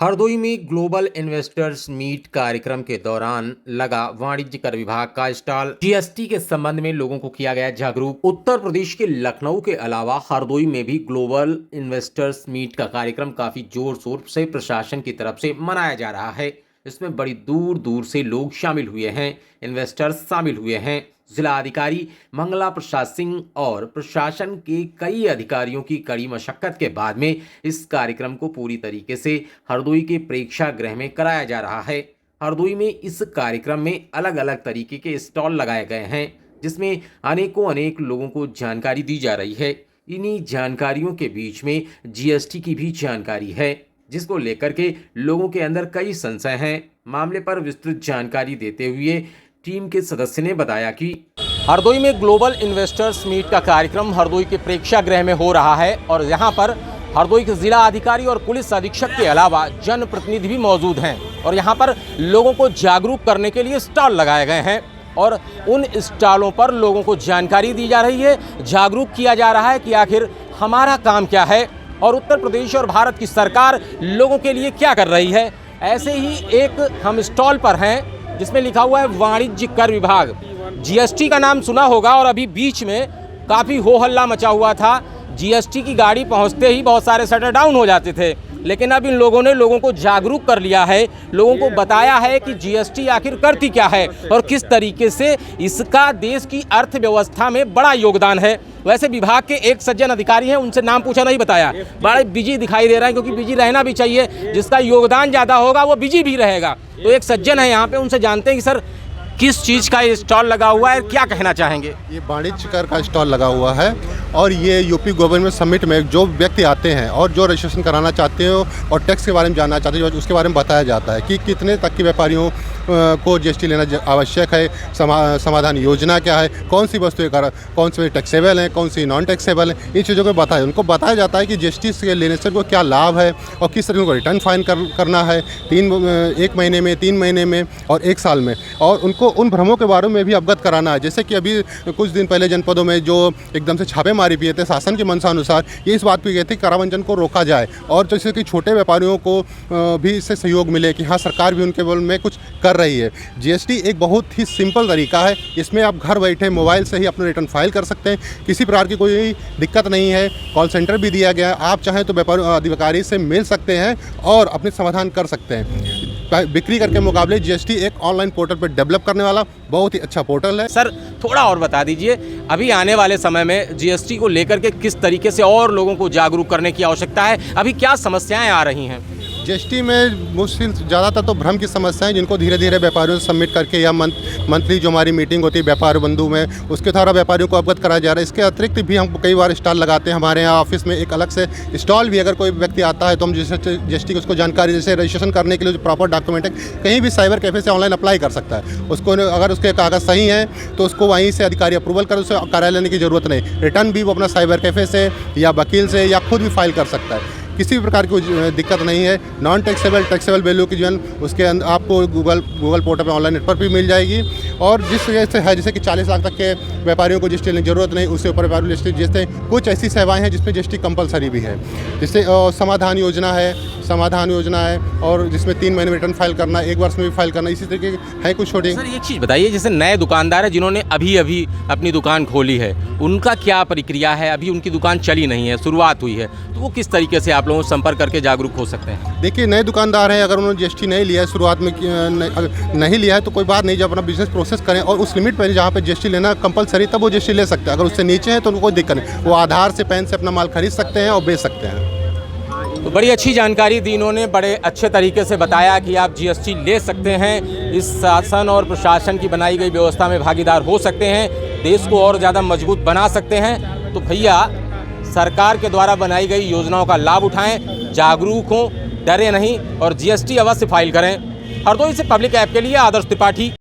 हरदोई में global investors meet कार्यक्रम के दौरान लगा वाणिज्य कर विभाग का स्टॉल। जीएसटी के संबंध में लोगों को किया गया जागरूक। उत्तर प्रदेश के लखनऊ के अलावा हरदोई में भी ग्लोबल इन्वेस्टर्स मीट का कार्यक्रम काफी जोर शोर से प्रशासन की तरफ से मनाया जा रहा है। इसमें बड़ी दूर दूर से लोग शामिल हुए हैं, इन्वेस्टर्स शामिल हुए हैं। जिला अधिकारी मंगला प्रसाद सिंह और प्रशासन के कई अधिकारियों की कड़ी मशक्कत के बाद में इस कार्यक्रम को पूरी तरीके से हरदोई के प्रेक्षागृह में कराया जा रहा है। हरदोई में इस कार्यक्रम में अलग अलग तरीके के स्टॉल लगाए गए हैं, जिसमें अनेक लोगों को जानकारी दी जा रही है। इन्हीं जानकारियों के बीच में जीएसटी की भी जानकारी है, जिसको लेकर के लोगों के अंदर कई संशय हैं। मामले पर विस्तृत जानकारी देते हुए टीम के सदस्य ने बताया कि हरदोई में ग्लोबल इन्वेस्टर्स मीट का कार्यक्रम हरदोई के प्रेक्षागृह में हो रहा है और यहाँ पर हरदोई के जिला अधिकारी और पुलिस अधीक्षक के अलावा जनप्रतिनिधि भी मौजूद हैं और यहाँ पर लोगों को जागरूक करने के लिए स्टॉल लगाए गए हैं और उन स्टॉलों पर लोगों को जानकारी दी जा रही है, जागरूक किया जा रहा है कि आखिर हमारा काम क्या है और उत्तर प्रदेश और भारत की सरकार लोगों के लिए क्या कर रही है। ऐसे ही एक हम स्टॉल पर हैं जिसमें लिखा हुआ है वाणिज्य कर विभाग। जीएसटी का नाम सुना होगा और अभी बीच में काफ़ी हो हल्ला मचा हुआ था। जीएसटी की गाड़ी पहुंचते ही बहुत सारे शटर डाउन हो जाते थे, लेकिन अब इन लोगों ने लोगों को जागरूक कर लिया है, लोगों को बताया है कि जीएसटी आखिर करती क्या है और किस तरीके से इसका देश की अर्थव्यवस्था में बड़ा योगदान है। वैसे विभाग के एक सज्जन अधिकारी हैं, उनसे नाम पूछा नहीं बताया, बड़े बिजी दिखाई दे रहे हैं, क्योंकि बिजी रहना भी चाहिए। जिसका योगदान ज़्यादा होगा वो बिजी भी रहेगा। तो एक सज्जन है यहाँ पे, उनसे जानते हैं कि सर किस चीज़ का ये स्टॉल लगा हुआ है, क्या कहना चाहेंगे। ये वाणिज्य कर का स्टॉल लगा हुआ है और ये यूपी गवर्नमेंट समिट में जो व्यक्ति आते हैं और जो रजिस्ट्रेशन कराना चाहते हो और टैक्स के बारे में जानना चाहते हो, उसके बारे में बताया जाता है कि कितने तक के व्यापारियों को जीएसटी लेना आवश्यक है, समाधान योजना क्या है, कौन सी वस्तुएं कौन सी टैक्सेबल हैं, कौन सी नॉन टैक्सेबल हैं, इन चीज़ों को बताया। उनको बताया जाता है कि जीएसटी से लेने से उनको क्या लाभ है और किस तरह को रिटर्न फाइल करना है 1 महीने में, 3 महीने में और 1 साल में, और उनको उन भ्रमों के बारे में भी अवगत कराना है। जैसे कि अभी कुछ दिन पहले जनपदों में जो एकदम से छापेमारी किए थे शासन की मंशा अनुसार, ये इस बात की गई थी कारावंचन को रोका जाए और जैसे कि छोटे व्यापारियों को भी इससे सहयोग मिले कि हाँ सरकार भी उनके में कुछ कर रही है। जीएसटी एक बहुत ही सिंपल तरीका है, इसमें आप घर बैठे मोबाइल से ही अपना रिटर्न फाइल कर सकते हैं, किसी प्रकार की कोई दिक्कत नहीं है। कॉल सेंटर भी दिया गया है, आप चाहें तो व्यापारी अधिकारी से मिल सकते हैं और अपने समाधान कर सकते हैं। बिक्री करके मुकाबले जीएसटी एक ऑनलाइन पोर्टल पर डेवलप करने वाला बहुत ही अच्छा पोर्टल है। सर थोड़ा और बता दीजिए, अभी आने वाले समय में जीएसटी को लेकर के किस तरीके से और लोगों को जागरूक करने की आवश्यकता है, अभी क्या समस्याएं आ रही हैं। जीएसटी में मुश्किल ज़्यादातर तो भ्रम की समस्याएं, जिनको धीरे धीरे व्यापारियों से सबमिट करके या मंथली जो हमारी मीटिंग होती है व्यापार बंधु में, उसके द्वारा व्यापारियों को अवगत कराया जा रहा है। इसके अतिरिक्त भी हम कई बार स्टॉल लगाते हैं। हमारे यहाँ ऑफिस में एक अलग से स्टॉल भी, अगर कोई व्यक्ति आता है तो हम जीएसटी की उसको जानकारी, जैसे रजिस्ट्रेशन करने के लिए जो प्रॉपर डॉक्यूमेंट है, कहीं भी साइबर कैफे से ऑनलाइन अप्लाई कर सकता है। उसको अगर उसके कागज़ सही हैं तो उसको वहीं से अधिकारी अप्रूवल कर उसे कार्यालय लेने की ज़रूरत नहीं। रिटर्न भी वो अपना साइबर कैफे से या वकील से या खुद भी फाइल कर सकता है, किसी भी प्रकार की दिक्कत नहीं है। नॉन टैक्सेबल वैल्यू की जो उसके अंदर आपको गूगल पोर्टल पर ऑनलाइन नेटवर्क भी मिल जाएगी और जिस वजह से है जैसे कि 40 लाख तक के व्यापारियों को जीएसटी लेने की जरूरत नहीं, उससे ऊपर व्यापारी जीएसटी, जैसे कुछ ऐसी सेवाएं हैं जिसमें जीएसटी कंपलसरी भी है, जैसे समाधान योजना है और जिसमें 3 महीने में रिटर्न फाइल करना, 1 वर्ष में भी फाइल करना, इसी तरीके है कुछ छोटे। सर एक चीज़ बताइए, जैसे नए दुकानदार है जिन्होंने अभी अपनी दुकान खोली है, उनका क्या प्रक्रिया है, अभी उनकी दुकान चली नहीं है, शुरुआत हुई है, तो वो किस तरीके से आप लोगों से संपर्क करके जागरूक हो सकते हैं। देखिए नए दुकानदार हैं, अगर उन्होंने जीएसटी नहीं लिया है, शुरुआत में नहीं लिया है तो कोई बात नहीं, जब अपना बिजनेस प्रोसेस करें और उस लिमिट पर जहाँ पे जीएसटी लेना कंपलसरी तब वो जीएसटी ले सकते हैं। अगर उससे नीचे है तो उनको कोई दिक्कत नहीं, वो आधार से पैन से अपना माल खरीद सकते हैं और बेच सकते हैं। तो बड़ी अच्छी जानकारी दी इन्होंने, बड़े अच्छे तरीके से बताया कि आप जीएसटी ले सकते हैं, इस शासन और प्रशासन की बनाई गई व्यवस्था में भागीदार हो सकते हैं, देश को और ज़्यादा मजबूत बना सकते हैं। तो भैया सरकार के द्वारा बनाई गई योजनाओं का लाभ उठाएं, जागरूक हों, डरे नहीं और जीएसटी अवश्य फाइल करें। हरदोई से पब्लिक ऐप के लिए आदर्श त्रिपाठी।